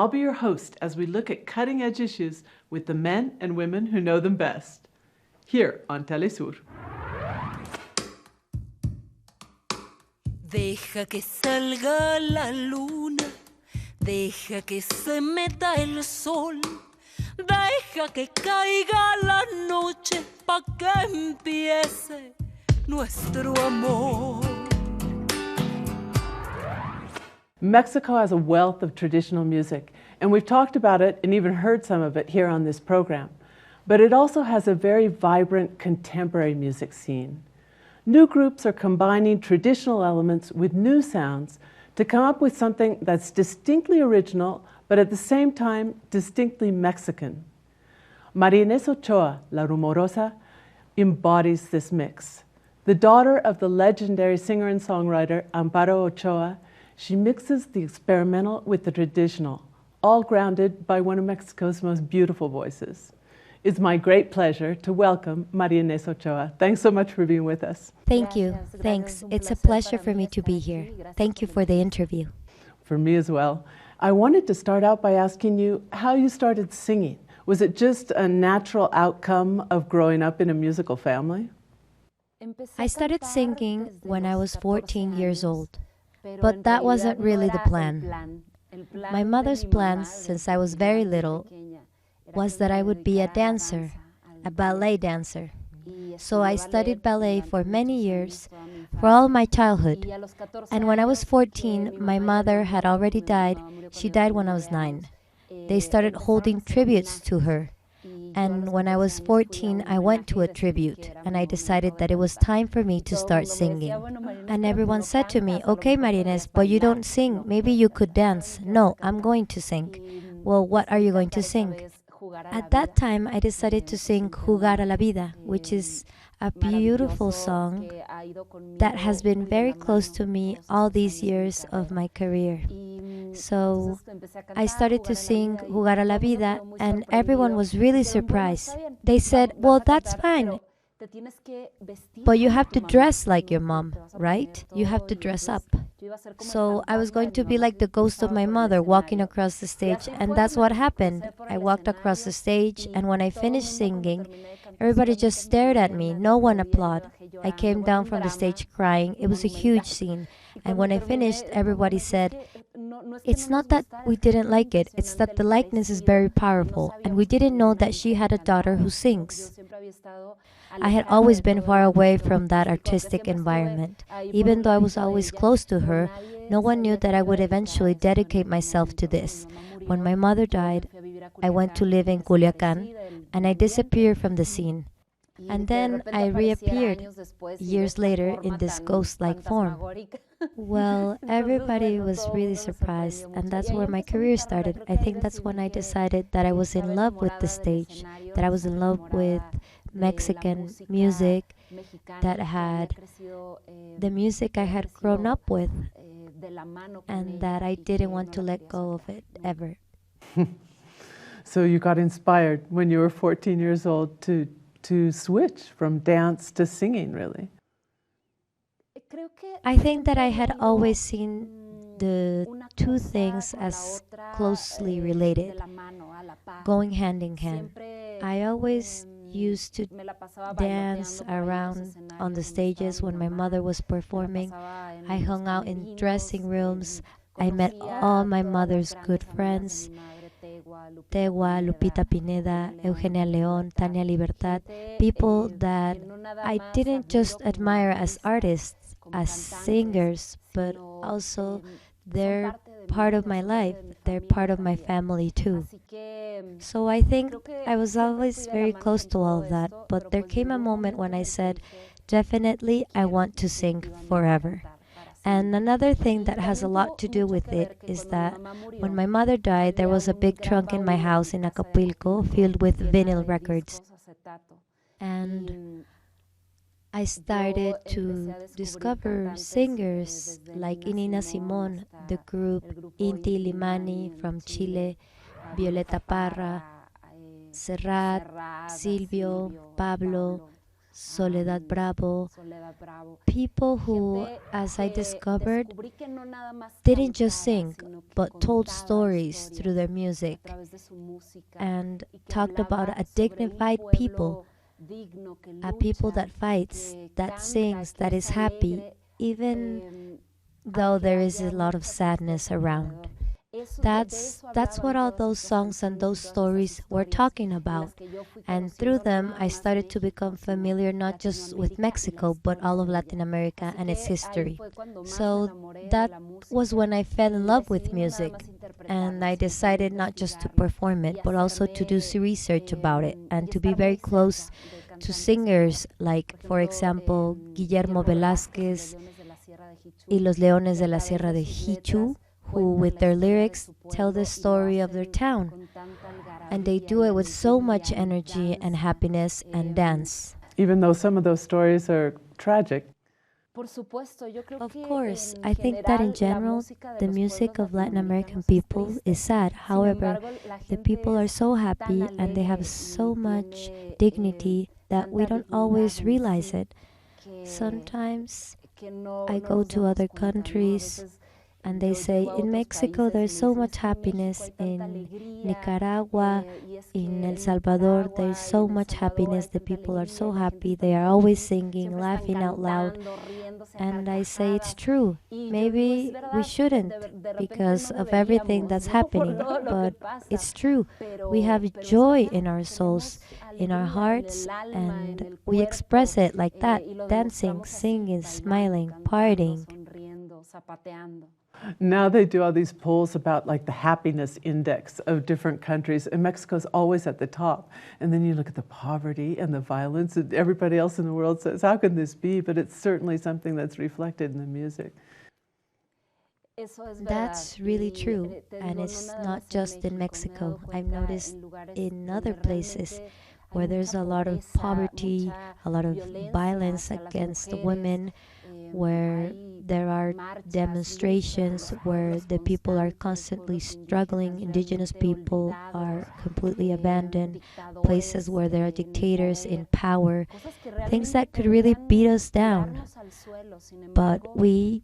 I'll be your host as we look at cutting-edge issues with the men and women who know them best, here on Telesur. Deja que salga la luna, deja que se meta el sol, deja que caiga la noche pa' que empiece nuestro amor. Mexico has a wealth of traditional music, and we've talked about it and even heard some of it here on this program. But it also has a very vibrant contemporary music scene. New groups are combining traditional elements with new sounds to come up with something that's distinctly original, but at the same time distinctly Mexican. María Inés Ochoa, La Rumorosa, embodies this mix. The daughter of the legendary singer and songwriter Amparo Ochoa, she mixes the experimental with the traditional, all grounded by one of Mexico's most beautiful voices. It's my great pleasure to welcome María Inés Ochoa. Thanks so much for being with us. Thank you. Thanks. It's a pleasure for me to be here. Thank you for the interview. For me as well. I wanted to start out by asking you how you started singing. Was it just a natural outcome of growing up in a musical family? I started singing when I was 14 years old, but that wasn't really the plan. My mother's plans since I was very little was that I would be a dancer, a ballet dancer. So I studied ballet for many years, for all my childhood. And when I was 14, my mother had already died. She died when I was 9. They started holding tributes to her. And when I was 14, I went to a tribute, and I decided that it was time for me to start singing. And everyone said to me, "Okay, María Inés, but you don't sing. Maybe you could dance." "No, I'm going to sing." "Well, what are you going to sing?" At that time, I decided to sing Jugar a la Vida, which is a beautiful song that has been very close to me all these years of my career. So I started to sing Jugar a la Vida, and everyone was really surprised. They said, "Well, that's fine, but you have to dress like your mom, right? You have to dress up." So I was going to be like the ghost of my mother walking across the stage, and that's what happened. I walked across the stage, and when I finished singing, everybody just stared at me. No one applauded. I came down from the stage crying. It was a huge scene. And when I finished, everybody said, "It's not that we didn't like it, it's that the likeness is very powerful, and we didn't know that she had a daughter who sings." I had always been far away from that artistic environment. Even though I was always close to her, no one knew that I would eventually dedicate myself to this. When my mother died, I went to live in Culiacán, and I disappeared from the scene. And then I reappeared years later in this ghost-like form. Well, everybody was really surprised, and that's where my career started. I think that's when I decided that I was in love with the stage, that I was in love with Mexican music, that had the music I had grown up with, and that I didn't want to let go of it ever. So you got inspired when you were 14 years old to switch from dance to singing, really? I think that I had always seen the two things as closely related, going hand in hand. I always used to dance around on the stages when my mother was performing. I hung out in dressing rooms. I met all my mother's good friends. Tegua, Lupita Pineda, Eugenia León, Tania Libertad, people that I didn't just admire as artists, as singers, but also they're part of my life, they're part of my family too. So I think I was always very close to all of that, but there came a moment when I said, definitely I want to sing forever. And another thing that has a lot to do with it is that when my mother died, there was a big trunk in my house in Acapulco filled with vinyl records. And I started to discover singers like Nina Simón, the group Inti Limani from Chile, Violeta Parra, Serrat, Silvio, Pablo, Soledad Bravo, people who, as I discovered, didn't just sing, but told stories through their music and talked about a dignified people, a people that fights, that sings, that is happy, even though there is a lot of sadness around. That's what all those songs and those stories were talking about. And through them I started to become familiar not just with Mexico but all of Latin America and its history. So that was when I fell in love with music, and I decided not just to perform it but also to do research about it and to be very close to singers like, for example, Guillermo Velázquez y los Leones de la Sierra de Hichu, who with their lyrics tell the story of their town, and they do it with so much energy and happiness and dance. Even though some of those stories are tragic. Of course, I think that in general, the music of Latin American people is sad. However, the people are so happy and they have so much dignity that we don't always realize it. Sometimes I go to other countries and they say, in Mexico there's so much happiness, in Nicaragua, in El Salvador there's so much happiness, the people are so happy, they are always singing, laughing out loud. And I say it's true. Maybe we shouldn't because of everything that's happening, but it's true. We have joy in our souls, in our hearts, and we express it like that, dancing, singing, smiling, partying. Now they do all these polls about like the happiness index of different countries, and Mexico's always at the top. And then you look at the poverty and the violence, and everybody else in the world says, how can this be? But it's certainly something that's reflected in the music. That's really true, and it's not just in Mexico. I've noticed in other places where there's a lot of poverty, a lot of violence against women, where there are demonstrations where the people are constantly struggling, indigenous people are completely abandoned, places where there are dictators in power, things that could really beat us down. But we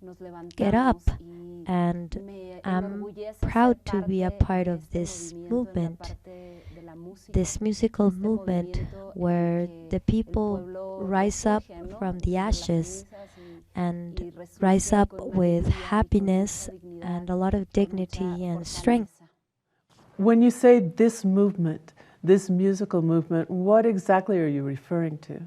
get up, and I'm proud to be a part of this movement, this musical movement where the people rise up from the ashes and rise up with happiness and a lot of dignity and strength. When you say this movement, this musical movement, what exactly are you referring to?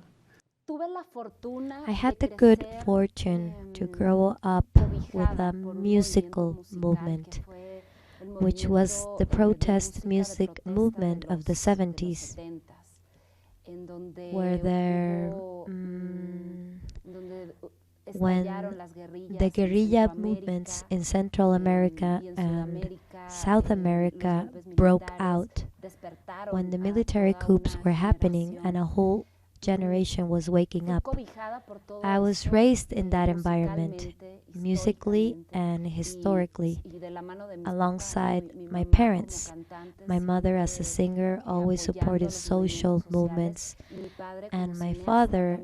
I had the good fortune to grow up with a musical movement, which was the protest music movement of the 70s, where when the guerrilla movements in Central America and South America broke out, when the military coups were happening and a whole generation was waking up. I was raised in that environment, musically and historically, alongside my parents. My mother, as a singer, always supported social movements, and my father,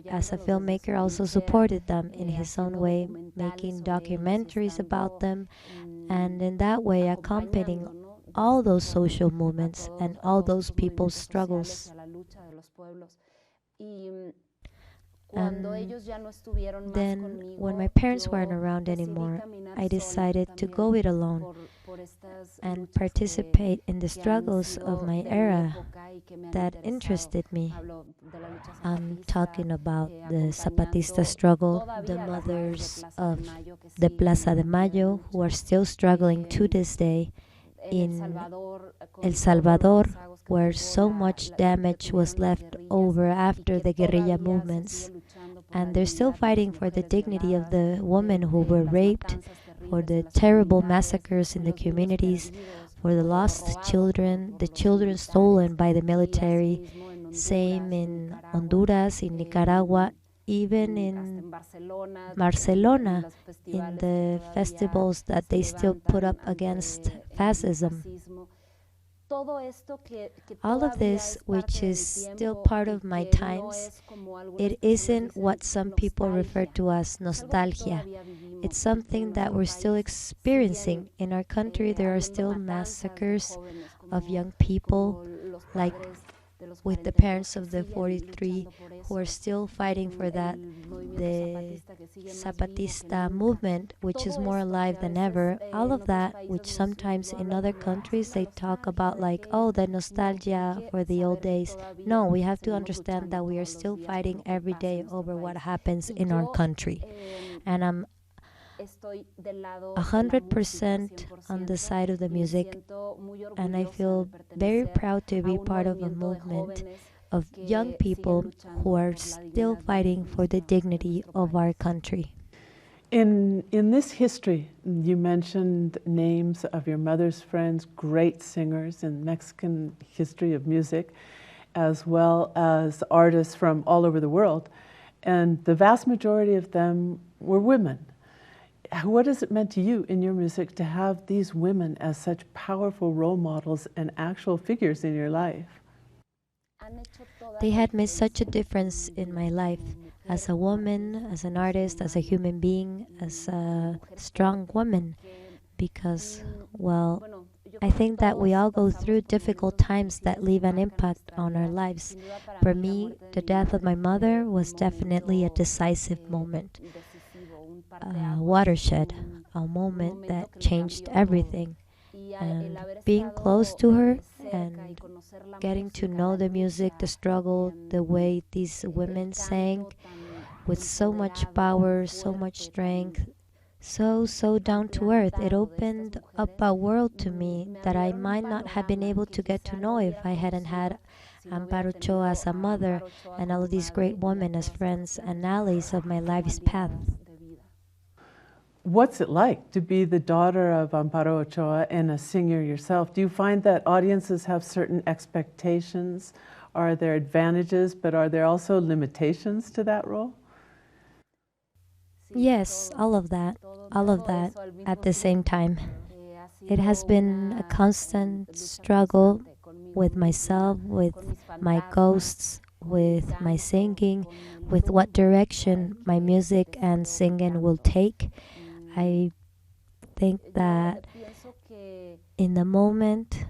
as a filmmaker, also supported them in his own way, making documentaries about them, and in that way accompanying all those social movements and all those people's struggles. And then, when my parents weren't around anymore, I decided to go it alone and participate in the struggles of my era that interested me. I'm talking about the Zapatista struggle, the mothers of the Plaza de Mayo, who are still struggling to this day, in El Salvador, where so much damage was left over after the guerrilla movements, and they're still fighting for the dignity of the women who were raped, for the terrible massacres in the communities, for the lost children, the children stolen by the military. Same in Honduras, in Nicaragua, even in Barcelona, in the festivals that they still put up against fascism. All of this, which is still part of my times, it isn't what some people refer to as nostalgia. It's something that we're still experiencing. In our country, there are still massacres of young people, like with the parents of the 43 who are still fighting for that. The Zapatista movement, which is more alive than ever, all of that, which sometimes in other countries they talk about like, oh, the nostalgia for the old days. No, we have to understand that we are still fighting every day over what happens in our country. And I'm 100% on the side of the music, and I feel very proud to be part of a movement of young people who are still fighting for the dignity of our country. In this history, you mentioned names of your mother's friends, great singers in Mexican history of music, as well as artists from all over the world, and the vast majority of them were women. What has it meant to you in your music to have these women as such powerful role models and actual figures in your life? They had made such a difference in my life as a woman, as an artist, as a human being, as a strong woman, because, well, I think that we all go through difficult times that leave an impact on our lives. For me, the death of my mother was definitely a decisive moment. A watershed, a moment that changed everything. And being close to her and getting to know the music, the struggle, the way these women sang with so much power, so much strength, so down to earth. It opened up a world to me that I might not have been able to get to know if I hadn't had Amparo Ochoa as a mother and all of these great women as friends and allies of my life's path. What's it like to be the daughter of Amparo Ochoa and a singer yourself? Do you find that audiences have certain expectations? Are there advantages, but are there also limitations to that role? Yes, all of that at the same time. It has been a constant struggle with myself, with my ghosts, with my singing, with what direction my music and singing will take. I think that in the moment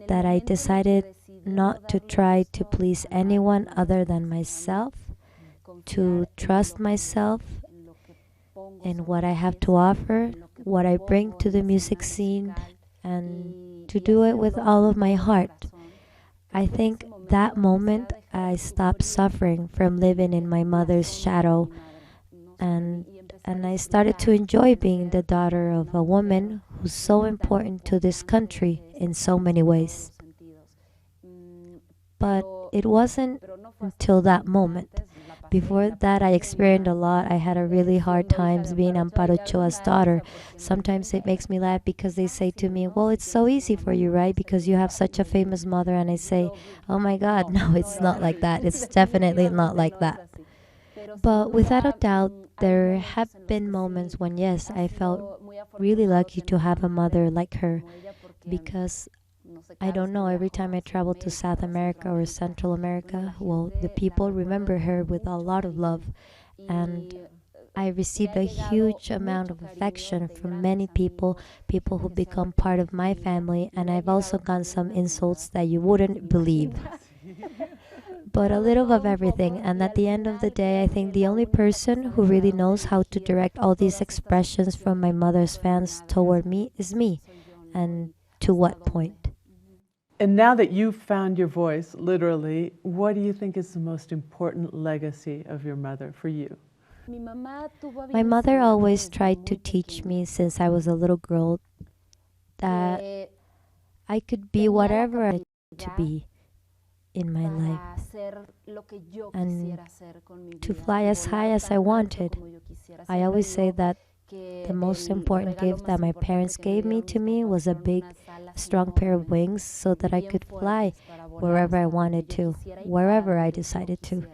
that I decided not to try to please anyone other than myself, to trust myself in what I have to offer, what I bring to the music scene, and to do it with all of my heart. I think that moment I stopped suffering from living in my mother's shadow, and I started to enjoy being the daughter of a woman who's so important to this country in so many ways. But it wasn't until that moment. Before that, I experienced a lot. I had a really hard time being Amparo Ochoa's daughter. Sometimes it makes me laugh because they say to me, well, it's so easy for you, right? Because you have such a famous mother. And I say, oh my God, no, it's not like that. It's definitely not like that. But without a doubt, there have been moments when, yes, I felt really lucky to have a mother like her, because I don't know, every time I travel to South America or Central America, well, the people remember her with a lot of love. And I received a huge amount of affection from many people, people who become part of my family, and I've also gotten some insults that you wouldn't believe. But a little of everything, and at the end of the day, I think the only person who really knows how to direct all these expressions from my mother's fans toward me is me, and to what point. And now that you've found your voice, literally, what do you think is the most important legacy of your mother for you? My mother always tried to teach me since I was a little girl that I could be whatever I wanted to be in my life, and to fly as high as I wanted. I always say that the most important gift that my parents gave me to me was a big, strong pair of wings so that I could fly wherever I wanted to, wherever I decided to.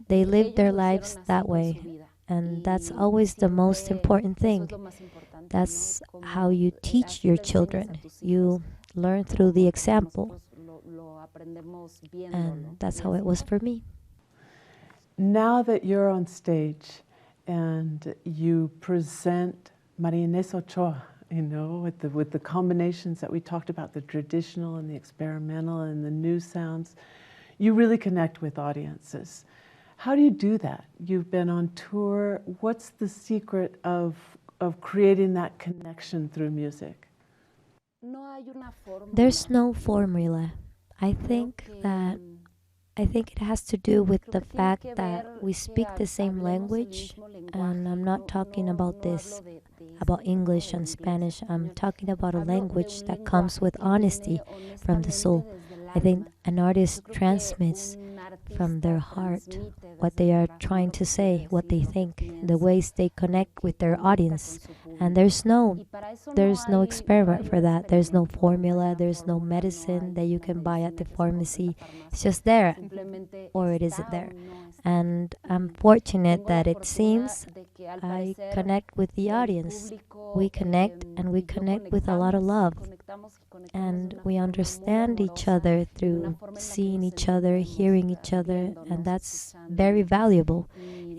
They lived their lives that way, and that's always the most important thing. That's how you teach your children. You learn through the example. And that's how it was for me. Now that you're on stage and you present María Inés Ochoa, with the combinations that we talked about, the traditional and the experimental and the new sounds, you really connect with audiences. How do you do that? You've been on tour. What's the secret of creating that connection through music? There's no formula. I think it has to do with the fact that we speak the same language, and I'm not talking about English and Spanish. I'm talking about a language that comes with honesty from the soul. I think an artist transmits from their heart what they are trying to say, what they think, the ways they connect with their audience. And there's no experiment for that. There's no formula, there's no medicine that you can buy at the pharmacy. It's just there, or it isn't there. And I'm fortunate that it seems I connect with the audience. We connect, and we connect with a lot of love. And we understand each other through seeing each other, hearing each other, and that's very valuable.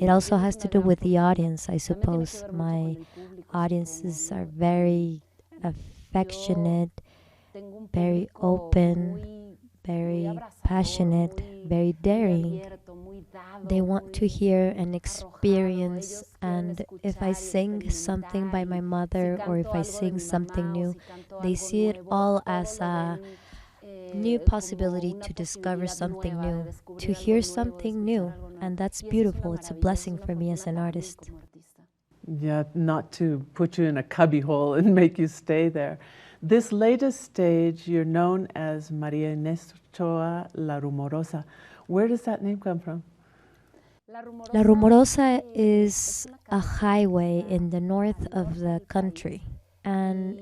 It also has to do with the audience, I suppose. My audiences are very affectionate, very open, very passionate, very daring. They want to hear and experience, and if I sing something by my mother or if I sing something new, they see it all as a new possibility to discover something new, to hear something new, and that's beautiful. It's a blessing for me as an artist. Yeah, not to put you in a cubbyhole and make you stay there. This latest stage, you're known as María Inés Ochoa, La Rumorosa. Where does that name come from? La Rumorosa is a highway in the north of the country, and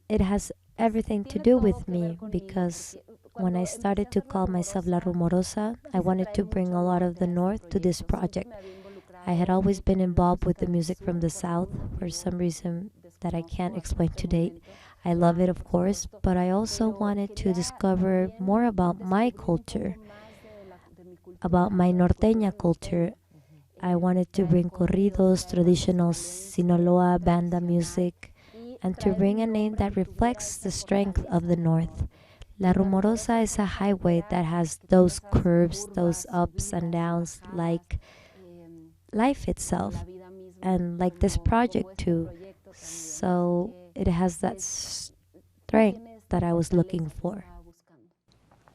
it has everything to do with me because when I started to call myself La Rumorosa, I wanted to bring a lot of the north to this project. I had always been involved with the music from the south for some reason that I can't explain to date. I love it, of course, but I also wanted to discover more about my culture, about my norteña culture. I wanted to bring corridos, traditional Sinaloa banda music, and to bring a name that reflects the strength of the north. La Rumorosa is a highway that has those curves, those ups and downs, like life itself, and like this project too. So it has that strength that I was looking for.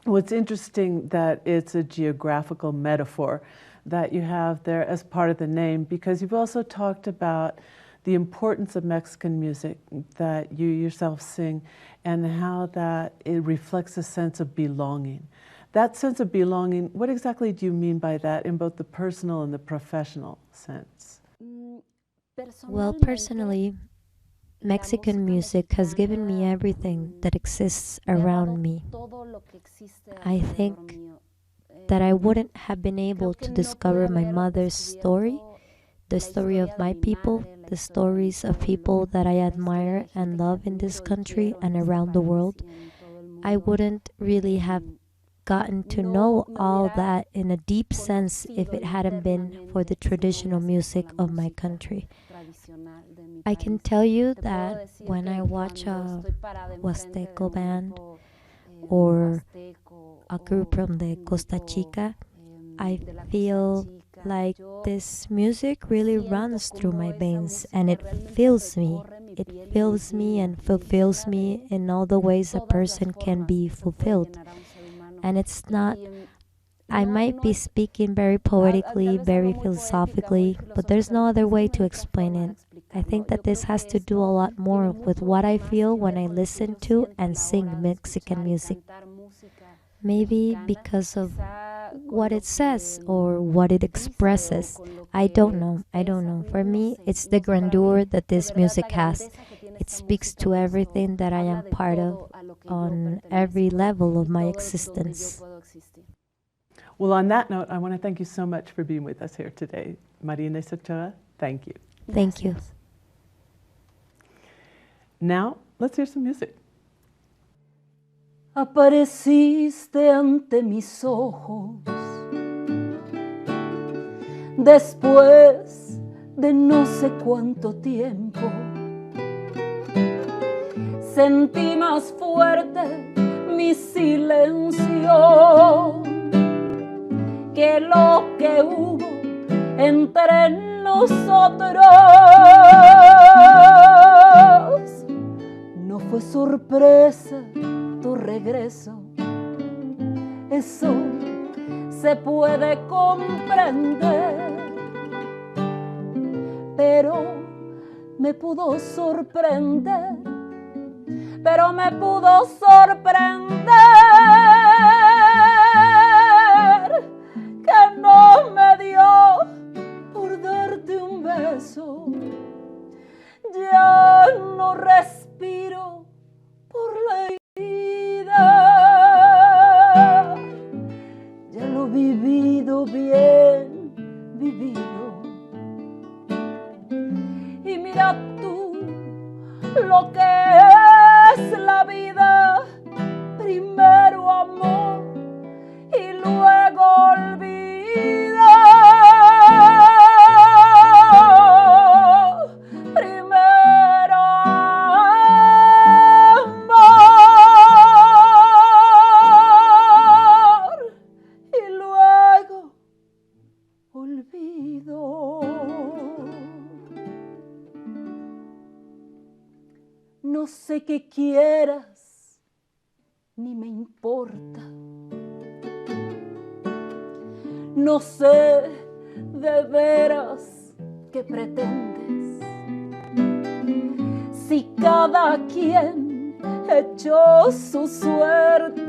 Well, it's interesting that it's a geographical metaphor that you have there as part of the name, because you've also talked about the importance of Mexican music that you yourself sing and how that it reflects a sense of belonging. That sense of belonging, what exactly do you mean by that in both the personal and the professional sense? Well, personally, Mexican music has given me everything that exists around me. I think that I wouldn't have been able to discover my mother's story, the story of my people, the stories of people that I admire and love in this country and around the world. I wouldn't really have gotten to know all that in a deep sense if it hadn't been for the traditional music of my country. I can tell you that when I watch a Huasteco band or a group from the Costa Chica, I feel like this music really runs through my veins and it fills me. It fills me and fulfills me in all the ways a person can be fulfilled. And it's not, I might be speaking very poetically, very philosophically, but there's no other way to explain it. I think that this has to do a lot more with what I feel when I listen to and sing Mexican music. Maybe because of what it says or what it expresses. I don't know. For me, it's the grandeur that this music has. It speaks to everything that I am part of on every level of my existence. Well, on that note, I want to thank you so much for being with us here today. María Inés Ochoa, thank you. Thank you. Now, let's hear some music. apareciste ante mis ojos. Después de no sé cuánto tiempo, sentí más fuerte mi silencio que lo que hubo entre nosotros. No fue sorpresa tu regreso, eso se puede comprender, pero me pudo sorprender, que no me dio por darte un beso. Ya no respiro por la vida, ya lo vivido, bien vivido. Y mira tú lo que es la vida: primero amor y luego olvido. Primero amor y luego olvido. No sé qué quieras, ni me importa. No sé de veras qué pretendes. Si cada quien echó su suerte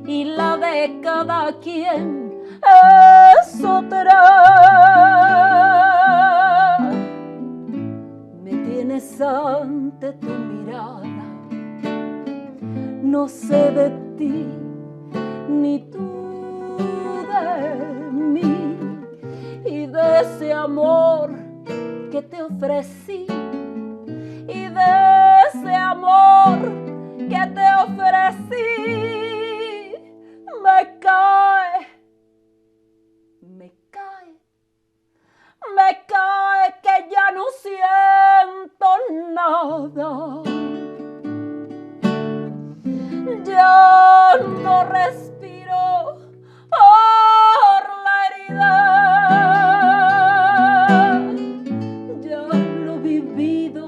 y la de cada quien es otra. Me tienes ante tu mirada, no sé de ti ni tú de mí, y de ese amor que te ofrecí, y de ese amor que te ofrecí, me cae que ya no siento nada. Ya no respiro por la herida. Ya lo vivido,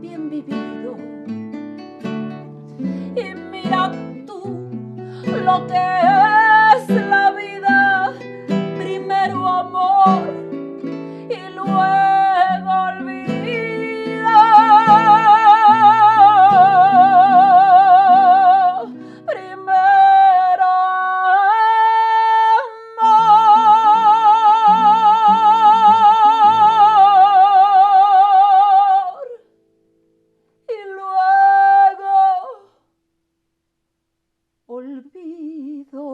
bien vivido. Y mira tú lo que es la vida: primero amor y luego olvido. Primero amor y luego olvido.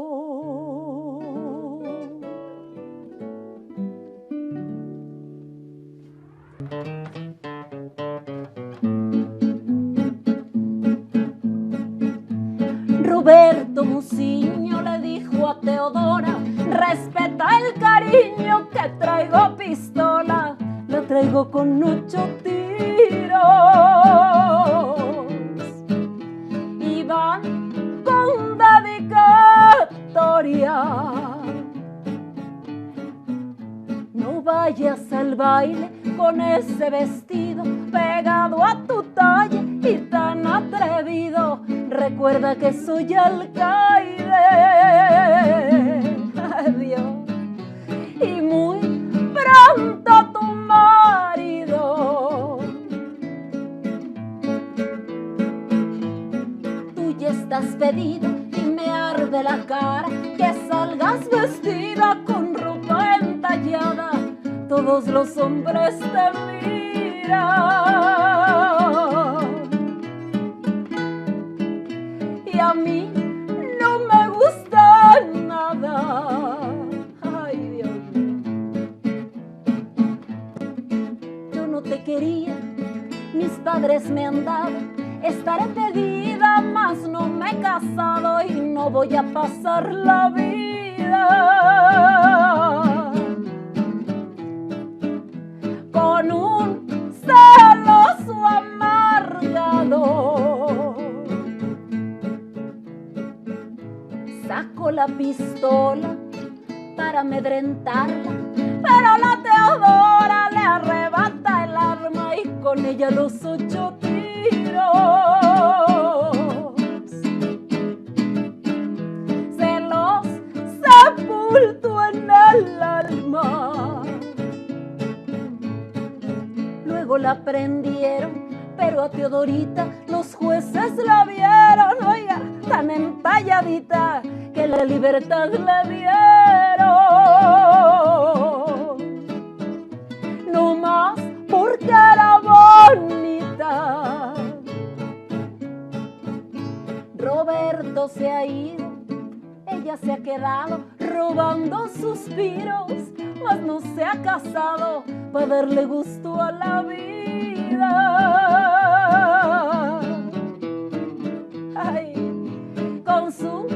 Roberto Musiño le dijo a Teodora: respeta el cariño que traigo pistola, la traigo con 8 tiros. Y van con dedicatoria: no vayas al baile con ese vestido pegado a tu talla y tan atrevido. Recuerda que soy alcaide. Adiós. Y muy pronto tu marido. Tú ya estás pedido y me arde la cara que salgas vestida con ropa entallada. Todos los hombres te miran. Y a mí no me gusta nada. Ay, Dios mío. Yo no te quería, mis padres me han dado Estaré pedida, mas no me he casado y no voy a pasar la vida con un celoso amargado. Saco la pistola para amedrentarla, pero la Teodora le arrebata el arma y con ella los 8 tiros. Se los sepultó en el alma. Luego la prendieron, pero a Teodorita los jueces la vieron, oiga, tan entalladita que la libertad le dieron. No más porque era bonita. Roberto se ha ido, ella se ha quedado robando suspiros, mas no se ha casado para darle gusto a la vida. Ay, con su